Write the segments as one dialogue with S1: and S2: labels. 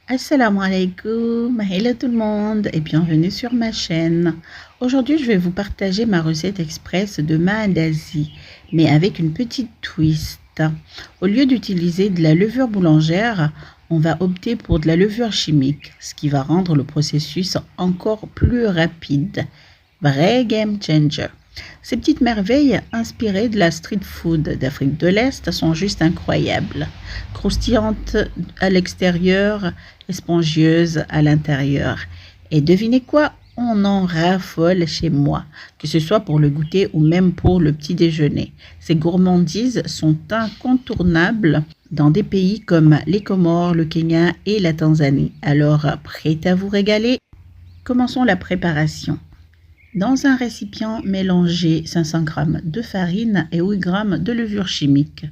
S1: Assalamu alaikum, hello tout le monde et bienvenue sur ma chaîne. Aujourd'hui, je vais vous partager ma recette express de Maandazi, mais avec une petite twist. Au lieu d'utiliser de la levure boulangère, on va opter pour de la levure chimique, ce qui va rendre le processus encore plus rapide. Vrai game changer. Ces petites merveilles inspirées de la street food d'Afrique de l'Est sont juste incroyables. Croustillantes à l'extérieur et spongieuses à l'intérieur. Et devinez quoi? On en raffole chez moi, que ce soit pour le goûter ou même pour le petit déjeuner. Ces gourmandises sont incontournables dans des pays comme les Comores, le Kenya et la Tanzanie. Alors, prêt à vous régaler? Commençons la préparation. Dans un récipient, mélangez 500 g de farine et 8 g de levure chimique.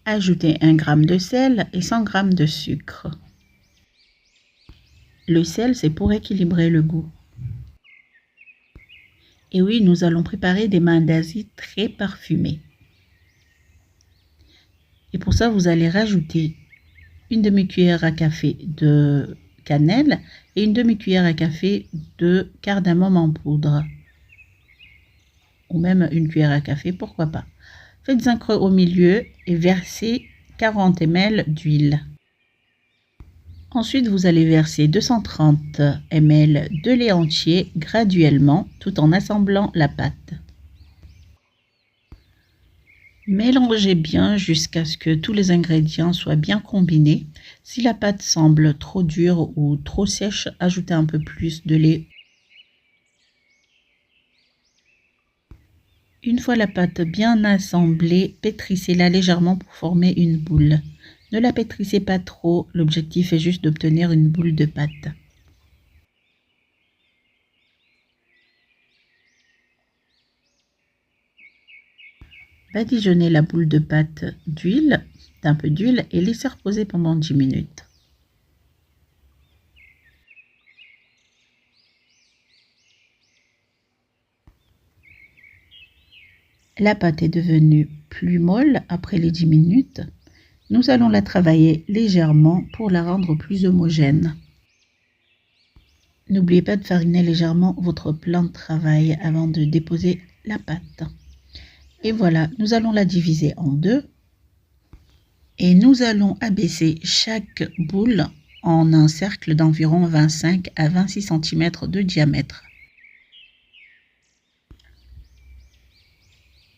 S1: Ajoutez 1 g de sel et 100 g de sucre. Le sel, c'est pour équilibrer le goût. Et oui, nous allons préparer des mandazi très parfumés. Et pour ça, vous allez rajouter une demi-cuillère à café de cannelle et une demi-cuillère à café de cardamome en poudre. Ou même une cuillère à café, pourquoi pas. Faites un creux au milieu et versez 40 ml d'huile. Ensuite, vous allez verser 230 ml de lait entier graduellement tout en assemblant la pâte. Mélangez bien jusqu'à ce que tous les ingrédients soient bien combinés. Si la pâte semble trop dure ou trop sèche, ajoutez un peu plus de lait. Une fois la pâte bien assemblée, pétrissez-la légèrement pour former une boule. Ne la pétrissez pas trop, l'objectif est juste d'obtenir une boule de pâte. Badigeonnez la boule de pâte d'un peu d'huile et laissez reposer pendant 10 minutes. La pâte est devenue plus molle après les 10 minutes. Nous allons la travailler légèrement pour la rendre plus homogène. N'oubliez pas de fariner légèrement votre plan de travail avant de déposer la pâte. Et voilà, nous allons la diviser en deux. Et nous allons abaisser chaque boule en un cercle d'environ 25 à 26 cm de diamètre.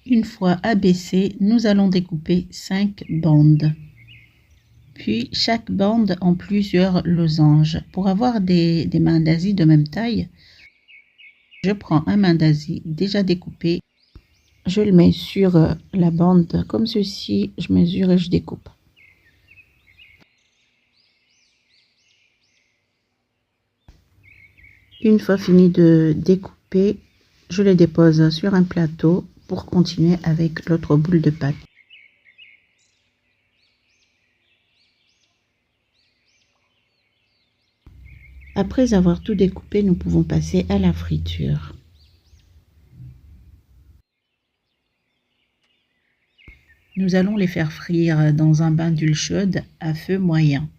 S1: Une fois abaissé, nous allons découper 5 bandes. Puis chaque bande en plusieurs losanges. Pour avoir des mandazi de même taille, je prends un mandazi déjà découpé. Je le mets sur la bande comme ceci, je mesure et je découpe. Une fois fini de découper, je les dépose sur un plateau pour continuer avec l'autre boule de pâte. Après avoir tout découpé, nous pouvons passer à la friture. Nous allons les faire frire dans un bain d'huile chaude à feu moyen.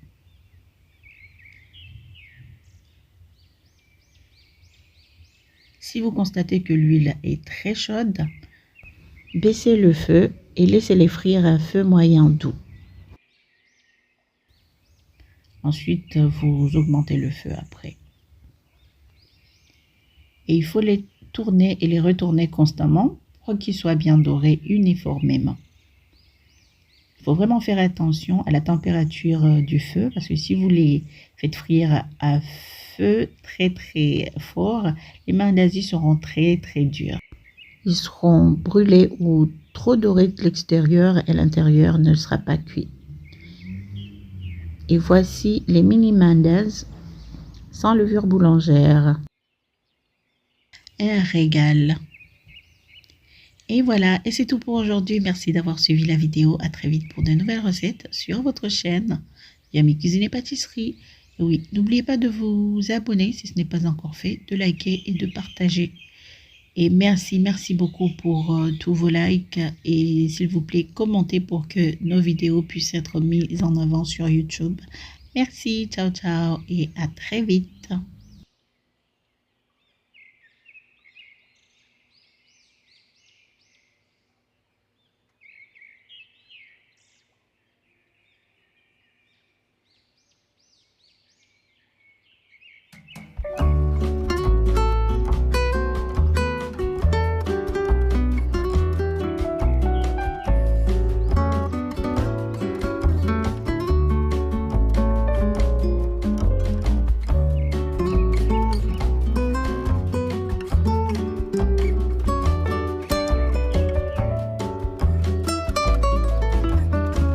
S1: Si vous constatez que l'huile est très chaude, baissez le feu et laissez-les frire à feu moyen doux. Ensuite, vous augmentez le feu après. Et il faut les tourner et les retourner constamment pour qu'ils soient bien dorés uniformément. Il faut vraiment faire attention à la température du feu parce que si vous les faites frire à feu très fort, les mandazi seront très durs. Ils seront brûlés ou trop dorés de l'extérieur et l'intérieur ne sera pas cuit. Et voici les mini mandazi sans levure boulangère. Un régal. Et voilà, et c'est tout pour aujourd'hui. Merci d'avoir suivi la vidéo. À très vite pour de nouvelles recettes sur votre chaîne Yummy Cuisine et Pâtisserie. Et oui, n'oubliez pas de vous abonner si ce n'est pas encore fait, de liker et de partager. Et merci beaucoup pour tous vos likes. Et s'il vous plaît, commentez pour que nos vidéos puissent être mises en avant sur YouTube. Merci, ciao, ciao et à très vite.